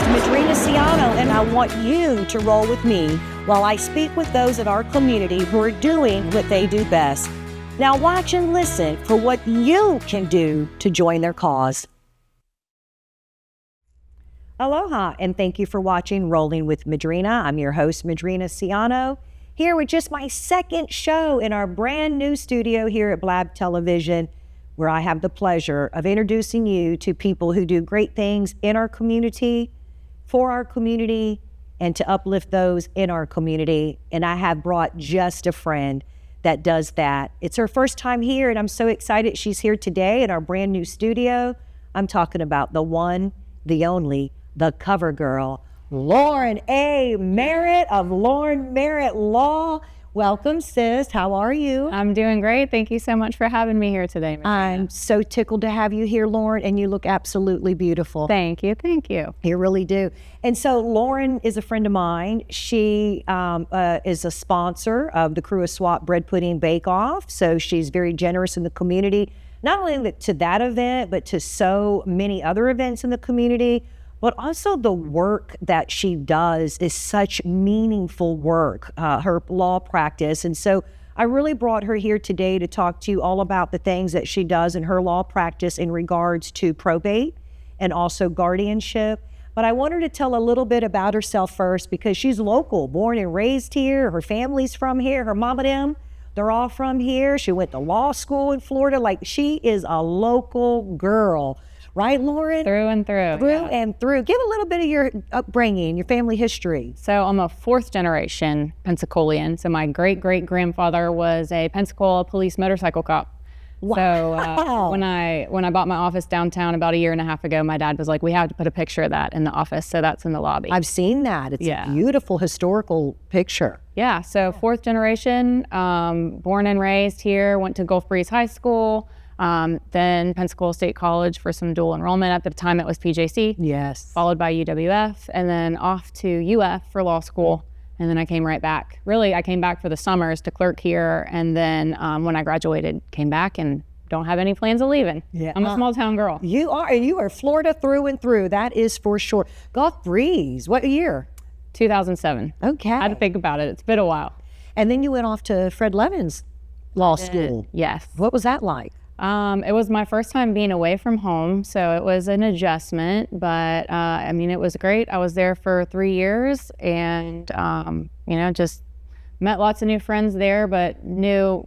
Madrina, and I want you to roll with me while I speak with those in our community who are doing what they do best. Now watch and listen for what you can do to join their cause. Aloha, and thank you for watching Rolling with Madrina. I'm your host, Madrina Ciano, here with just my second show in our brand new studio here at Blab Television, where I have the pleasure of introducing you to people who do great things in our community, for our community, and to uplift those in our community. And I have brought just a friend that does that. It's her first time here, and I'm so excited she's here today in our brand new studio. I'm talking about the one, the only, the cover girl, Lauren A. Merritt of Lauren Merritt Law. Welcome, sis. How are you? I'm doing great. Thank you so much for having me here today, Madrina. I'm so tickled to have you here, Lauren, and you look absolutely beautiful. Thank you. Thank you. You really do. And so Lauren is a friend of mine. She is a sponsor of the Crew of Swap Bread Pudding Bake Off. So she's very generous in the community, not only to that event, but to so many other events in the community. But also the work that she does is such meaningful work, her law practice. And so I really brought her here today to talk to you all about the things that she does in her law practice in regards to probate and also guardianship. But I want her to tell a little bit about herself first, because she's local, born and raised here. Her family's from here. Her mom and them, they're all from here. She went to law school in Florida. Like, she is a local girl. Right, Lauren? Through and through. And through. Give a little bit of your upbringing, your family history. So I'm a fourth generation Pensacolian. So my great-great-grandfather was a Pensacola police motorcycle cop. Wow. So when I bought my office downtown about a year and a half ago, my dad was like, we have to put a picture of that in the office. So that's in the lobby. I've seen that. It's a beautiful historical picture. Yeah. So fourth generation, born and raised here, went to Gulf Breeze High School. Then Pensacola State College for some dual enrollment. At the time it was PJC. Yes. Followed by UWF, and then off to UF for law school. And then I came right back. Really, I came back for the summers to clerk here. And then when I graduated, came back and don't have any plans of leaving. Yeah. I'm a small town girl. You are Florida through and through. That is for sure. Gulf Breeze, what year? 2007. Okay. I had to think about it. It's been a while. And then you went off to Fred Levin's law school. Yes. What was that like? It was my first time being away from home, so it was an adjustment, but I mean, it was great. I was there for 3 years and, just met lots of new friends there, but knew,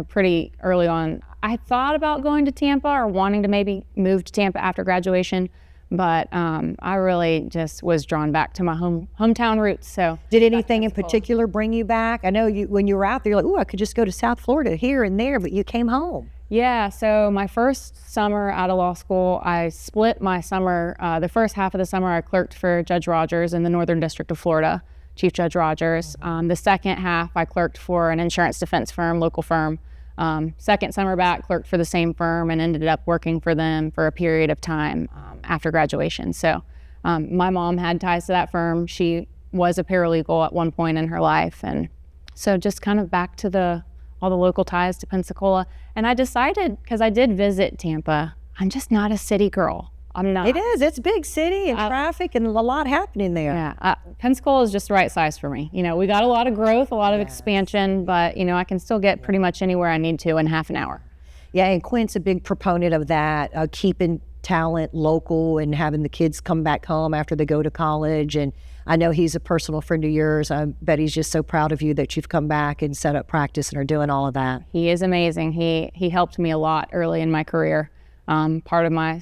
pretty early on, I thought about going to Tampa or wanting to maybe move to Tampa after graduation, but I really just was drawn back to my hometown roots. So did anything in particular bring you back? I know when you were out there, you're like, oh, I could just go to South Florida here and there, but you came home. Yeah, so my first summer out of law school, I split my summer. The first half of the summer, I clerked for Judge Rogers in the Northern District of Florida, Chief Judge Rogers. The second half, I clerked for an insurance defense firm, local firm. Second summer back, clerked for the same firm and ended up working for them for a period of time after graduation. So my mom had ties to that firm. She was a paralegal at one point in her life. And so just kind of back to all the local ties to Pensacola. And I decided, because I did visit Tampa, I'm just not a city girl. I'm not. It is. It's a big city and traffic and a lot happening there. Yeah. Pensacola is just the right size for me. We got a lot of growth, a lot of expansion, but, I can still get pretty much anywhere I need to in half an hour. Yeah, and Quint's a big proponent of that, keeping talent local and having the kids come back home after they go to college. And I know he's a personal friend of yours. I bet he's just so proud of you that you've come back and set up practice and are doing all of that. He is amazing. He helped me a lot early in my career. Part of my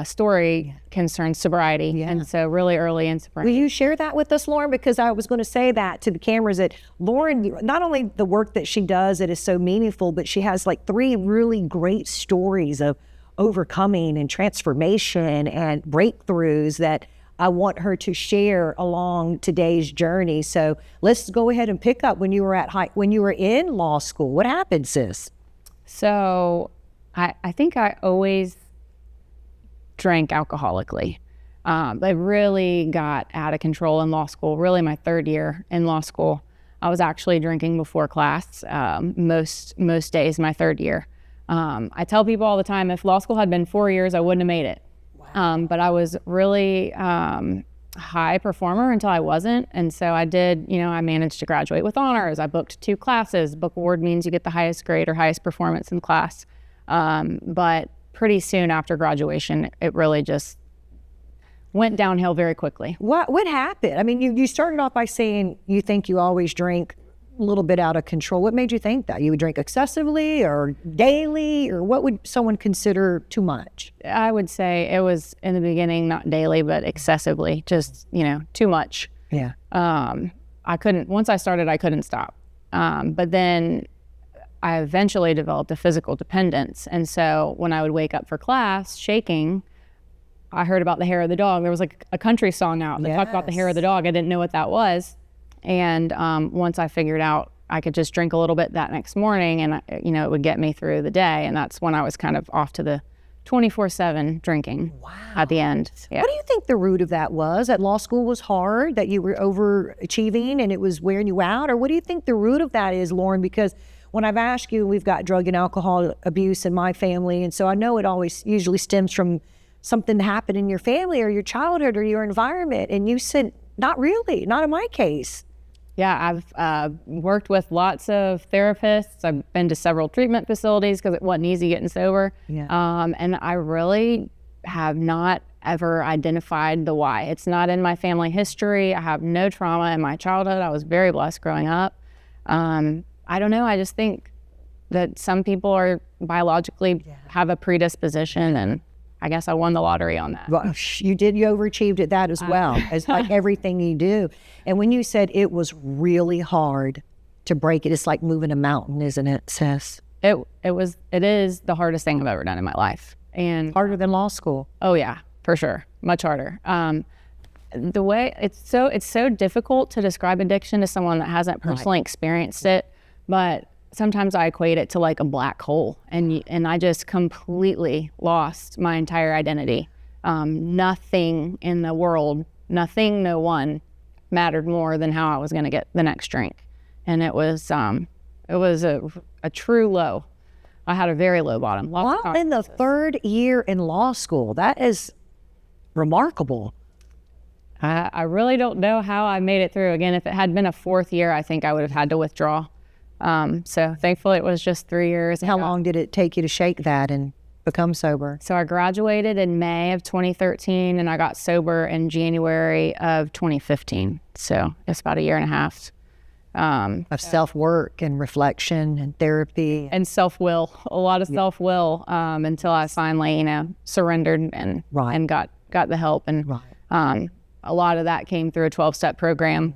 story concerns sobriety, and so really early in sobriety. Will you share that with us, Lauren? Because I was going to say that to the cameras, that Lauren, not only the work that she does that is so meaningful, but she has like 3 really great stories of overcoming and transformation and breakthroughs that I want her to share along today's journey. So let's go ahead and pick up when you were in law school. What happened, sis? So I think I always drank alcoholically. I really got out of control in law school. Really, my third year in law school, I was actually drinking before class most days my third year. I tell people all the time, if law school had been 4 years, I wouldn't have made it. Wow. But I was really high performer until I wasn't. And so I did, I managed to graduate with honors. I booked 2 classes. Book award means you get the highest grade or highest performance in class. But pretty soon after graduation, it really just went downhill very quickly. What happened? I mean, you started off by saying you think you always drink a little bit out of control. What made you think that? You would drink excessively or daily, or what would someone consider too much? I would say it was in the beginning, not daily, but excessively, just, too much. Yeah. Once I started, I couldn't stop. But then I eventually developed a physical dependence. And so when I would wake up for class shaking, I heard about the hair of the dog. There was like a country song out that talked about the hair of the dog. I didn't know what that was. And once I figured out I could just drink a little bit that next morning and, it would get me through the day. And that's when I was kind of off to the 24/7 drinking at the end. Yeah. What do you think the root of that was? That law school was hard, that you were overachieving and it was wearing you out? Or what do you think the root of that is, Lauren? Because when I've asked you, we've got drug and alcohol abuse in my family. And so I know it always usually stems from something that happened in your family or your childhood or your environment. And you said, not really, not in my case. Yeah, I've worked with lots of therapists. I've been to several treatment facilities because it wasn't easy getting sober. Yeah. And I really have not ever identified the why. It's not in my family history. I have no trauma in my childhood. I was very blessed growing up. I don't know. I just think that some people are biologically have a predisposition, and I guess I won the lottery on that. Well, you did. You overachieved at that as well, as like everything you do. And when you said it was really hard to break it, it's like moving a mountain, isn't it, sis? It is the hardest thing I've ever done in my life. And harder than law school. Oh yeah, for sure. Much harder. The way it's so difficult to describe addiction to someone that hasn't personally experienced it, but sometimes I equate it to like a black hole, and I just completely lost my entire identity. Nothing in the world, no one mattered more than how I was going to get the next drink. And it was a true low. I had a very low bottom. Wow, in the 3rd year in law school, that is remarkable. I really don't know how I made it through. Again, if it had been a 4th year, I think I would have had to withdraw. So thankfully it was just 3 years. How long did it take you to shake that and become sober? So I graduated in May of 2013 and I got sober in January of 2015. So it's about a year and a half. Of self-work and reflection and therapy. And self-will, a lot of self-will, until I finally, surrendered and got the help. And a lot of that came through a 12-step program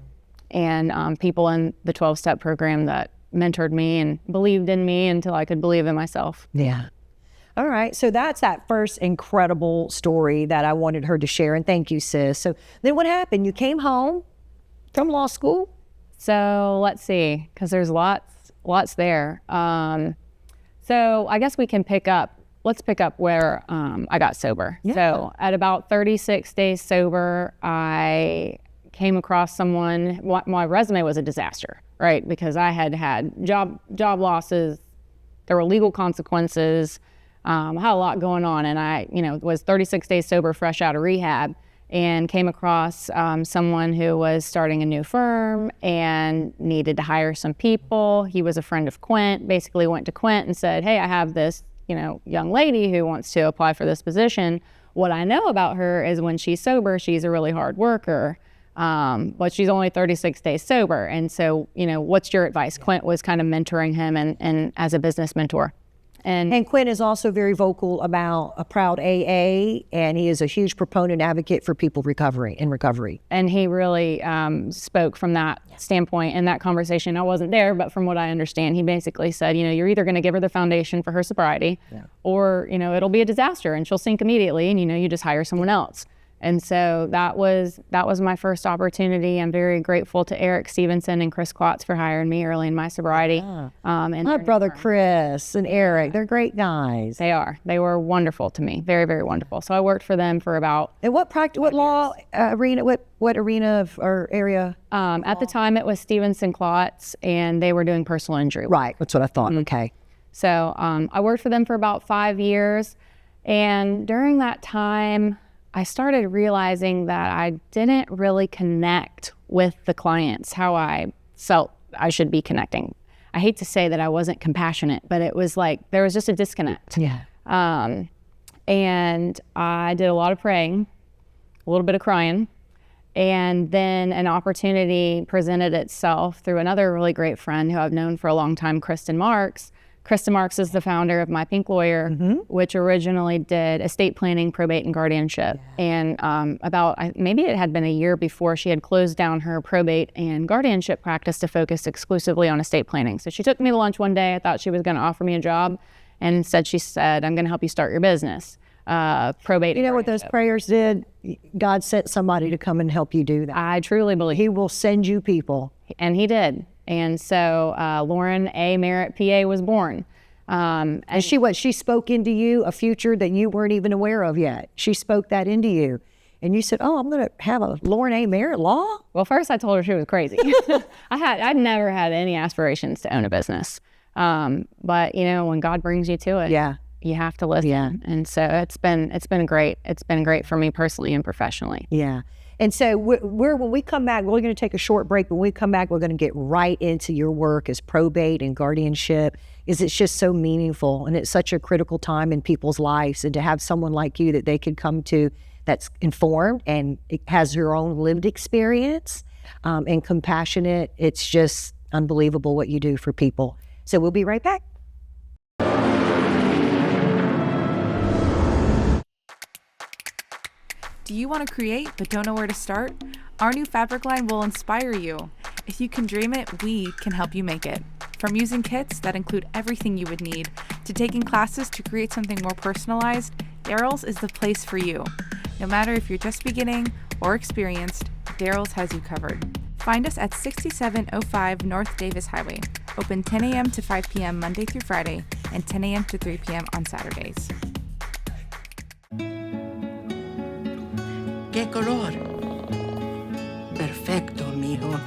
and people in the 12-step program that mentored me and believed in me until I could believe in myself. Yeah. All right. So that's that first incredible story that I wanted her to share. And thank you, sis. So then what happened? You came home from law school? So let's see, because there's lots there. So I guess we can let's pick up where I got sober. Yeah. So at about 36 days sober, I came across someone. My resume was a disaster, right? Because I had job losses, there were legal consequences, I had a lot going on, and I was 36 days sober, fresh out of rehab, and came across someone who was starting a new firm and needed to hire some people. He was a friend of Quint, basically went to Quint and said, hey, I have this young lady who wants to apply for this position. What I know about her is when she's sober, she's a really hard worker. But she's only 36 days sober. And so, what's your advice? Quint was kind of mentoring him and as a business mentor. And Quint is also very vocal about a proud AA, and he is a huge proponent advocate for people in recovery. And he really spoke from that standpoint in that conversation. I wasn't there, but from what I understand, he basically said, you're either going to give her the foundation for her sobriety or, it'll be a disaster and she'll sink immediately and, you just hire someone else. And so that was my first opportunity. I'm very grateful to Eric Stevenson and Chris Klotz for hiring me early in my sobriety. And my brother Chris and Eric, they're great guys. They are. They were wonderful to me. Very, very wonderful. So I worked for them for about. And what law arena? What arena or area? At the time, it was Stevenson Klotz, and they were doing personal injury. Right. That's what I thought. Mm-hmm. Okay. So I worked for them for about 5 years, and during that time, I started realizing that I didn't really connect with the clients how I felt I should be connecting. I hate to say that I wasn't compassionate, but it was like there was just a disconnect. Yeah. And I did a lot of praying, a little bit of crying, and then an opportunity presented itself through another really great friend who I've known for a long time, Kristen Marks. Kristen Marks is the founder of My Pink Lawyer, which originally did estate planning, probate, and guardianship. And maybe it had been a year before, she had closed down her probate and guardianship practice to focus exclusively on estate planning. So she took me to lunch one day. I thought she was going to offer me a job. And instead she said, I'm going to help you start your business. Probate. You know what those prayers did? God sent somebody to come and help you do that. I truly believe. He will send you people. And he did. And so Lauren A. Merritt, PA, was born. And she spoke into you a future that you weren't even aware of yet. She spoke that into you. And you said, oh, I'm going to have a Lauren A. Merritt law? Well, first I told her she was crazy. I'd never had any aspirations to own a business. But you know, when God brings you to it, you have to listen. Yeah. And so it's been great. It's been great for me personally and professionally. Yeah. And so when we come back, we're going to take a short break. When we come back, we're going to get right into your work as probate and guardianship. It's just so meaningful, and it's such a critical time in people's lives. And to have someone like you that they could come to that's informed and it has your own lived experience and compassionate, it's just unbelievable what you do for people. So we'll be right back. Do you want to create but don't know where to start? Our new fabric line will inspire you. If you can dream it, we can help you make it. From using kits that include everything you would need, to taking classes to create something more personalized, Daryl's is the place for you. No matter if you're just beginning or experienced, Daryl's has you covered. Find us at 6705 North Davis Highway. Open 10 a.m. to 5 p.m. Monday through Friday and 10 a.m. to 3 p.m. on Saturdays. ¿Qué color? Perfecto, mijo.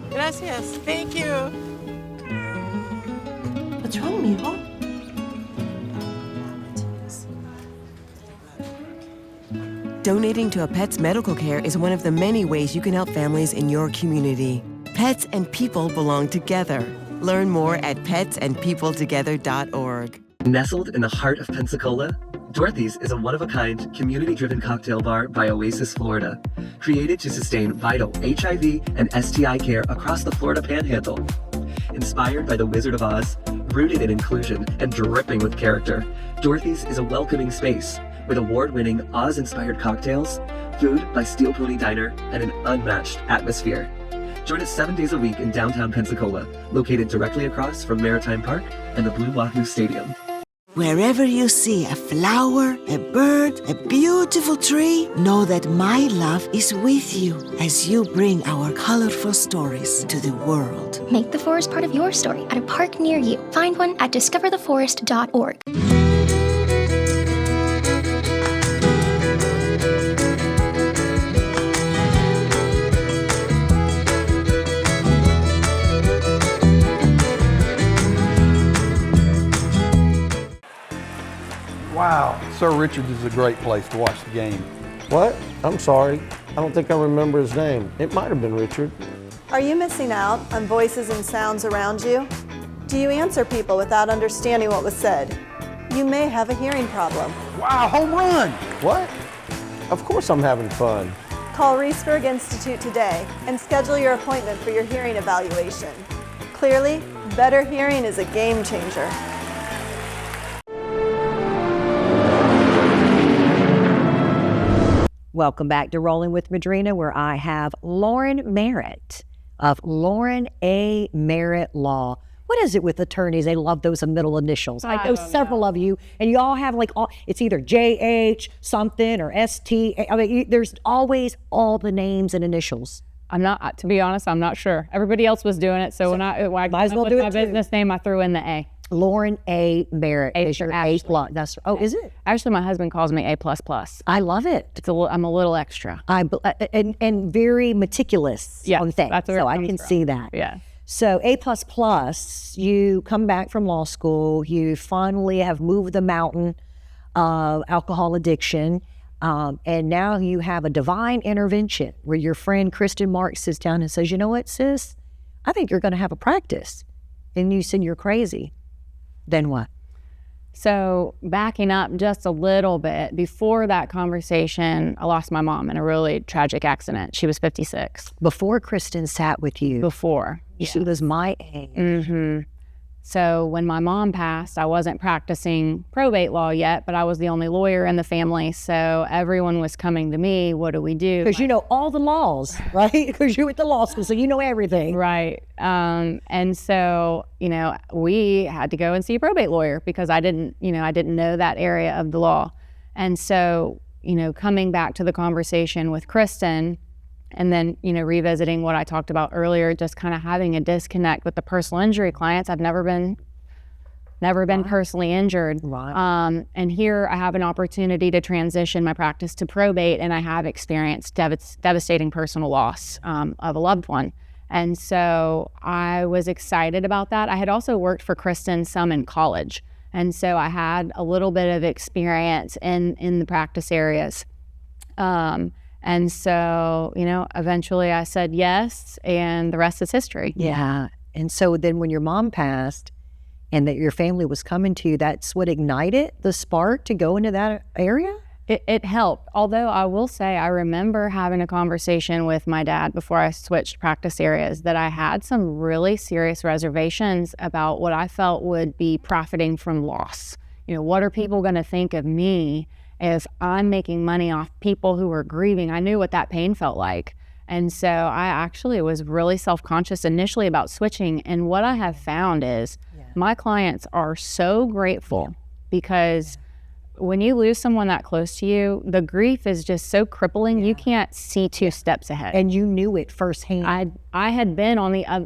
Gracias. Thank you. What's wrong, mijo? Donating to a pet's medical care is one of the many ways you can help families in your community. Pets and people belong together. Learn more at petsandpeopletogether.org. Nestled in the heart of Pensacola, Dorothy's is a one-of-a-kind, community-driven cocktail bar by Oasis, Florida, created to sustain vital HIV and STI care across the Florida Panhandle. Inspired by the Wizard of Oz, rooted in inclusion, and dripping with character, Dorothy's is a welcoming space with award-winning Oz-inspired cocktails, food by Steel Pony Diner, and an unmatched atmosphere. Join us 7 days a week in downtown Pensacola, located directly across from Maritime Park and the Blue Wahoo Stadium. Wherever you see a flower, a bird, a beautiful tree, know that my love is with you as you bring our colorful stories to the world. Make the forest part of your story at a park near you. Find one at discovertheforest.org. Wow, Sir Richard's is a great place to watch the game. What? I'm sorry. I don't think I remember his name. It might have been Richard. Are you missing out on voices and sounds around you? Do you answer people without understanding what was said? You may have a hearing problem. Wow, home run! What? Of course I'm having fun. Call Reesburg Institute today and schedule your appointment for your hearing evaluation. Clearly, better hearing is a game changer. Welcome back to Rolling with Madrina, where I have Lauren Merritt of Lauren A. Merritt Law. What is it with attorneys? They love those middle initials. I know several of you, and you all have it's either JH something or ST. I mean, there's always all the names and initials. To be honest, I'm not sure. Everybody else was doing it, so when I might as well do my business name, I threw in the A. Lauren A. Merritt is your A+. That's is it? Actually, my husband calls me A++. I love it. I'm a little extra. And very meticulous on things. That's where so I can see that. Yeah. So A++, you come back from law school. You finally have moved the mountain of alcohol addiction. And now you have a divine intervention where your friend Kristen Marks sits down and says, you know what, sis, I think you're going to have a practice. And you said, you're crazy. Then what? So backing up just a little bit, before that conversation, I lost my mom in a really tragic accident. She was 56. Before Kristen sat with you? Before. She was my age. Mm-hmm. So when my mom passed, I wasn't practicing probate law yet, but I was the only lawyer in the family. So everyone was coming to me, what do we do? Because you know all the laws, right? Because you went to law school, so you know everything. Right. And so, we had to go and see a probate lawyer because I didn't know that area of the law. And so, coming back to the conversation with Kristen, and then, revisiting what I talked about earlier, just kind of having a disconnect with the personal injury clients. I've never been personally injured. Right. And here I have an opportunity to transition my practice to probate, and I have experienced devastating personal loss of a loved one. And so I was excited about that. I had also worked for Kristen some in college. And so I had a little bit of experience in the practice areas. And so, eventually I said yes, and the rest is history. Yeah. And so then when your mom passed and that your family was coming to you, that's what ignited the spark to go into that area? It helped. Although I will say, I remember having a conversation with my dad before I switched practice areas that I had some really serious reservations about what I felt would be profiting from loss. What are people going to think of me if I'm making money off people who are grieving? I knew what that pain felt like. And so I actually was really self-conscious initially about switching. And what I have found is my clients are so grateful because when you lose someone that close to you, the grief is just so crippling. You can't see 2 steps ahead. And you knew it firsthand. I had been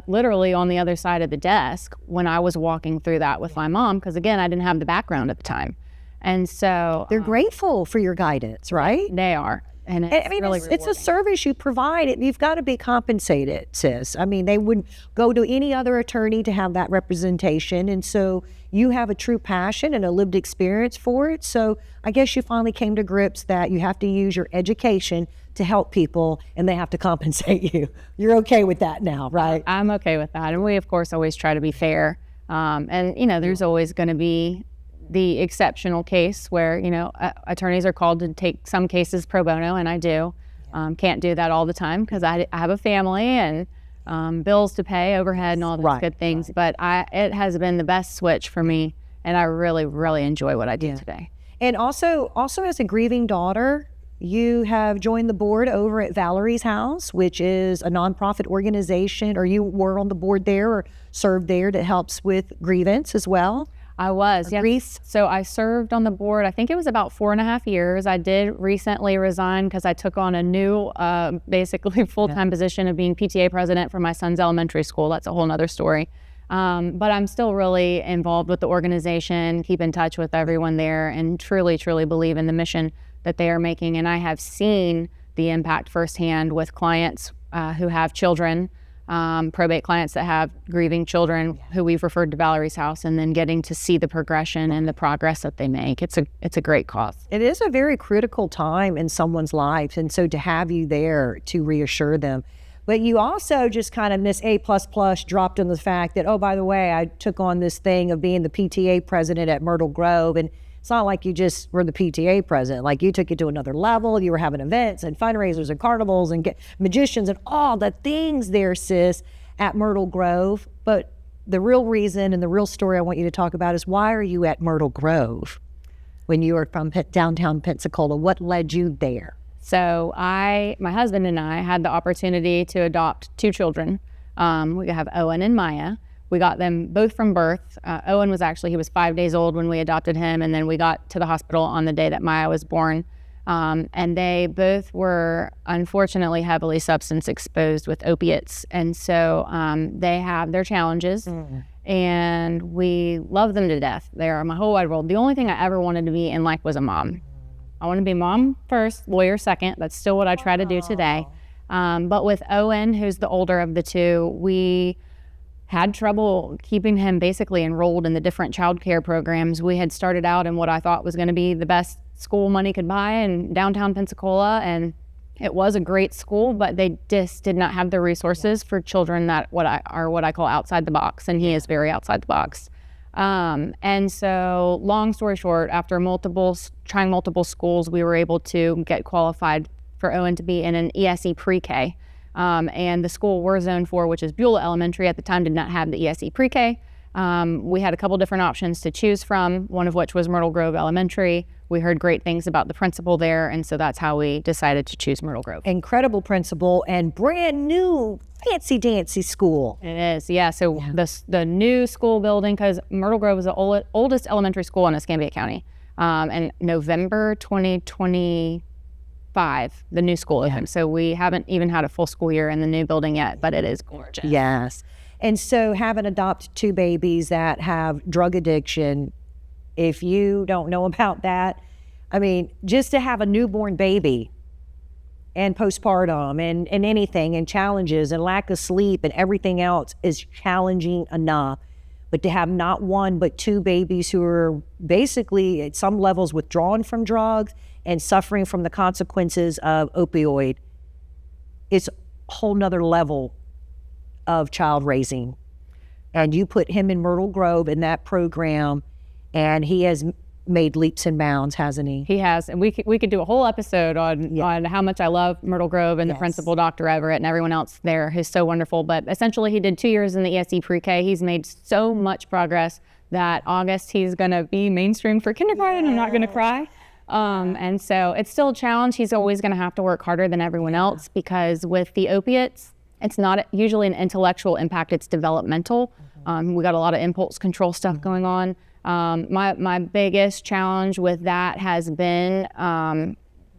literally on the other side of the desk when I was walking through that with my mom, because again, I didn't have the background at the time. And so they're grateful for your guidance, right? They are. And it's a service you provide. You've got to be compensated, sis. I mean, they wouldn't go to any other attorney to have that representation. And so you have a true passion and a lived experience for it. So I guess you finally came to grips that you have to use your education to help people and they have to compensate you. You're okay with that now, right? I'm okay with that. And we, of course, always try to be fair. There's always going to be the exceptional case where, attorneys are called to take some cases pro bono, and I do. Can't do that all the time because I have a family and bills to pay, overhead, and all those good things. But it has been the best switch for me, and I really, really enjoy what I do today. And also as a grieving daughter, you have joined the board over at Valerie's House, which is a nonprofit organization, or you were on the board there or served there that helps with grievance as well. I was, yes. So I served on the board, I think it was about 4.5 years. I did recently resign because I took on a new, basically full-time position of being PTA president for my son's elementary school. That's a whole nother story. But I'm still really involved with the organization, keep in touch with everyone there, and truly, truly believe in the mission that they are making. And I have seen the impact firsthand with clients who have children, probate clients that have grieving children who we've referred to Valerie's House, and then getting to see the progression and the progress that they make. It's a great cause. It is a very critical time in someone's life, and so to have you there to reassure them. But you also just kind of Miss A++ dropped in the fact that, oh, by the way, I took on this thing of being the PTA president at Myrtle Grove, and it's not like you just were the PTA president. Like, you took it to another level. You were having events and fundraisers and carnivals and magicians and all the things there, sis, at Myrtle Grove. But the real reason and the real story I want you to talk about is, why are you at Myrtle Grove when you were from downtown Pensacola? What led you there? So my husband and I had the opportunity to adopt 2 children. We have Owen and Maya. We got them both from birth. Owen he was 5 days old when we adopted him, and then we got to the hospital on the day that Maya was born. And they both were unfortunately heavily substance exposed with opiates. And so they have their challenges, and we love them to death. They are my whole wide world. The only thing I ever wanted to be in life was a mom. I want to be mom first, lawyer second. That's still what I try to do today. But with Owen, who's the older of the 2, we had trouble keeping him basically enrolled in the different child care programs. We had started out in what I thought was going to be the best school money could buy in downtown Pensacola, and it was a great school, but they just did not have the resources for children that what I call outside the box, and he is very outside the box. And so, long story short, after trying multiple schools, we were able to get qualified for Owen to be in an ESE pre-K. And the school we're zoned for, which is Beulah Elementary, at the time did not have the ESE pre-K. We had a couple different options to choose from, one of which was Myrtle Grove Elementary. We heard great things about the principal there, and so that's how we decided to choose Myrtle Grove. Incredible principal and brand new fancy dancy school. It is, yeah. So the new school building, because Myrtle Grove is the oldest elementary school in Escambia County. And November 2025, the new school opened. So we haven't even had a full school year in the new building yet, but it is gorgeous. Yes. And so having adopted 2 babies that have drug addiction, if you don't know about that, I mean, just to have a newborn baby and postpartum and anything and challenges and lack of sleep and everything else is challenging enough. But to have not 1, but 2 babies who are basically at some levels withdrawn from drugs and suffering from the consequences of opioid, it's a whole nother level of child raising. And you put him in Myrtle Grove in that program, and he has made leaps and bounds, hasn't he? He has, and we could do a whole episode on how much I love Myrtle Grove and the principal, Dr. Everett, and everyone else there who's so wonderful. But essentially, he did 2 years in the ESE pre-K. He's made so much progress that August he's going to be mainstream for kindergarten. I'm not going to cry. And so it's still a challenge. He's always going to have to work harder than everyone else, because with the opiates, it's not usually an intellectual impact, it's developmental. We got a lot of impulse control stuff going on. My biggest challenge with that has been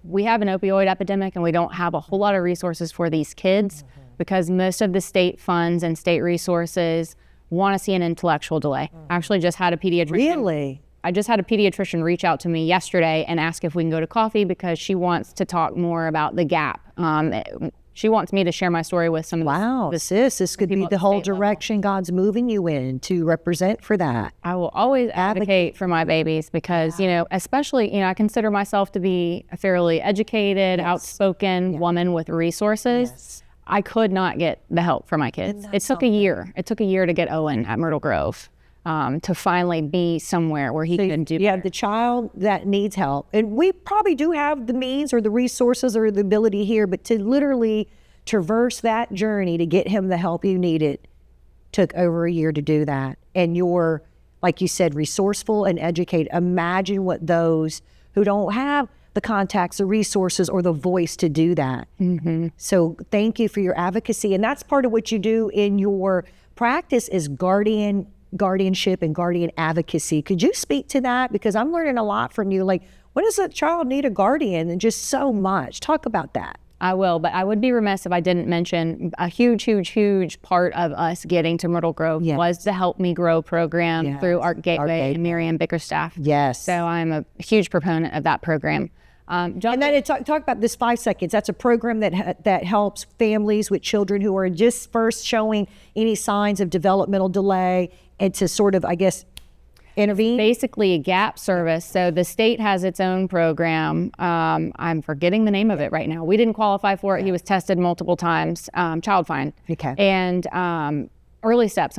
we have an opioid epidemic, and we don't have a whole lot of resources for these kids because most of the state funds and state resources want to see an intellectual delay. I actually just had a pediatrician. Really? I just had a pediatrician reach out to me yesterday and ask if we can go to coffee because she wants to talk more about the gap. She wants me to share my story with some of this could be the whole direction God's moving you in to represent for that. I will always advocate for my babies because, especially, I consider myself to be a fairly educated, outspoken woman with resources. Yes. I could not get the help for my kids. It took a year. It took a year to get Owen at Myrtle Grove to finally be somewhere where he could do better. You have the child that needs help. And we probably do have the means or the resources or the ability here, but to literally traverse that journey to get him the help you needed took over a year to do that. And you're, like you said, resourceful and educated. Imagine what those who don't have the contacts, the resources, or the voice to do that. Mm-hmm. So thank you for your advocacy. And that's part of what you do in your practice is guardianship and guardian advocacy. Could you speak to that? Because I'm learning a lot from you. Like, when does a child need a guardian? And just so much. Talk about that. I will, but I would be remiss if I didn't mention a huge, huge, huge part of us getting to Myrtle Grove was the Help Me Grow program through Art Gateway and Miriam Bickerstaff. Yes. So I'm a huge proponent of that program. And then talk about this 5 seconds. That's a program that helps families with children who are just first showing any signs of developmental delay and to sort of, I guess, intervene? Basically a gap service. So the state has its own program. I'm forgetting the name of it right now. We didn't qualify for it. He was tested multiple times, Child Find. Okay. And Early Steps.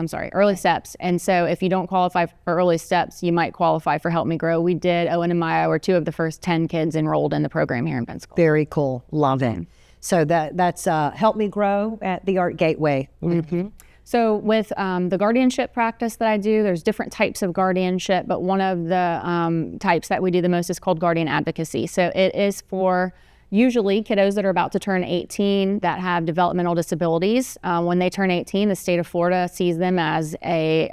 And so if you don't qualify for Early Steps, you might qualify for Help Me Grow. We did. Owen and Maya were 2 of the first 10 kids enrolled in the program here in Pensacola. Very cool. Love it. So that's Help Me Grow at the Art Gateway. Mm-hmm. So with the guardianship practice that I do, there's different types of guardianship, but one of the types that we do the most is called guardian advocacy. So it is for usually kiddos that are about to turn 18 that have developmental disabilities. When they turn 18, the state of Florida sees them as a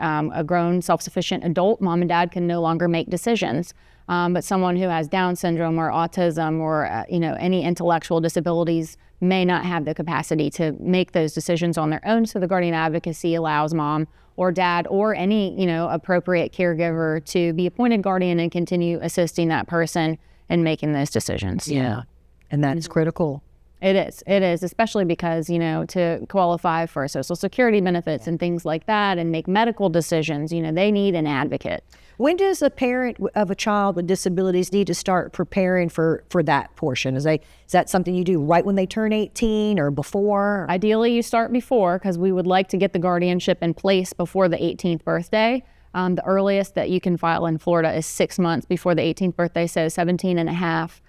grown, self-sufficient adult. Mom and dad can no longer make decisions. But someone who has Down syndrome or autism or any intellectual disabilities may not have the capacity to make those decisions on their own. So the guardian advocacy allows mom or dad or any appropriate caregiver to be appointed guardian and continue assisting that person in making those decisions. Yeah, and that is critical. It is, especially because, you know, to qualify for Social Security benefits and things like that and make medical decisions, you know, they need an advocate. When does a parent of a child with disabilities need to start preparing for that portion? Is that something you do right when they turn 18 or before? Ideally, you start before, because we would like to get the guardianship in place before the 18th birthday. The earliest that you can file in Florida is 6 months before the 18th birthday, so 17 and a half.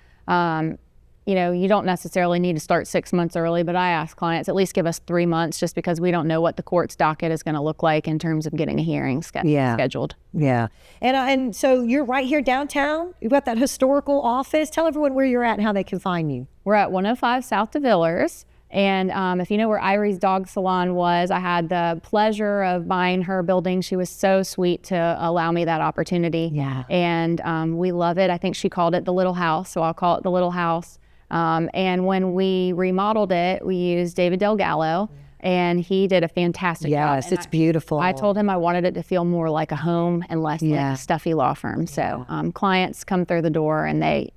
You know, you don't necessarily need to start 6 months early, but I ask clients at least give us 3 months, just because we don't know what the court's docket is going to look like in terms of getting a hearing scheduled. Yeah. And so you're right here downtown. You've got that historical office. Tell everyone where you're at and how they can find you. We're at 105 South de Villers. And if you know where Irie's Dog Salon was, I had the pleasure of buying her building. She was so sweet to allow me that opportunity. Yeah. And we love it. I think she called it the Little House, so I'll call it the Little House. And when we remodeled it, we used David Delgallo, and he did a fantastic job. Yes, it's beautiful. I told him I wanted it to feel more like a home and less like a stuffy law firm. So clients come through the door and they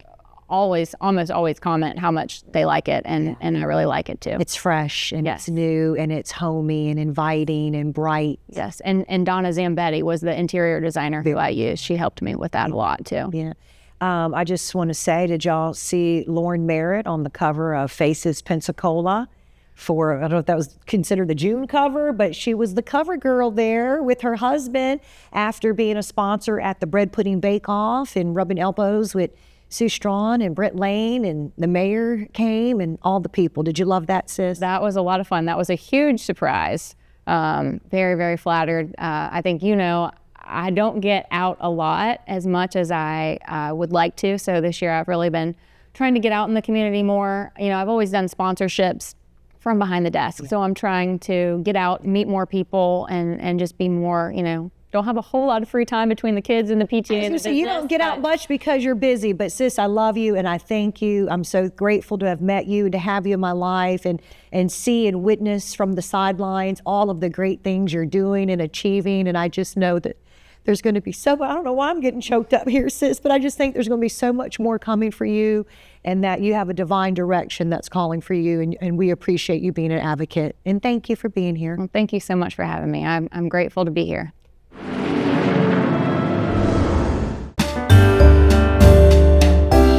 almost always comment how much they like it, and I really like it too. It's fresh and it's new and it's homey and inviting and bright. Yes, and Donna Zambetti was the interior designer who I used. She helped me with that a lot too. Yeah. I just want to say, did y'all see Lauren Merritt on the cover of Faces Pensacola for, I don't know if that was considered the June cover, but she was the cover girl there with her husband after being a sponsor at the Bread Pudding Bake Off and rubbing elbows with Sue Strawn and Brett Lane, and the mayor came and all the people. Did you love that, sis? That was a lot of fun. That was a huge surprise. Very, very flattered. I think, you know, I don't get out a lot as much as I would like to. So this year I've really been trying to get out in the community more. You know, I've always done sponsorships from behind the desk. So I'm trying to get out, meet more people, and just be more, you know, don't have a whole lot of free time between the kids and the PTA. So you don't get out much because you're busy, but sis, I love you and I thank you. I'm so grateful to have met you and to have you in my life and see and witness from the sidelines all of the great things you're doing and achieving. And I just know that there's going to be I don't know why I'm getting choked up here, sis, but I just think there's going to be so much more coming for you, and that you have a divine direction that's calling for you, and we appreciate you being an advocate. And thank you for being here. Well, thank you so much for having me. I'm grateful to be here.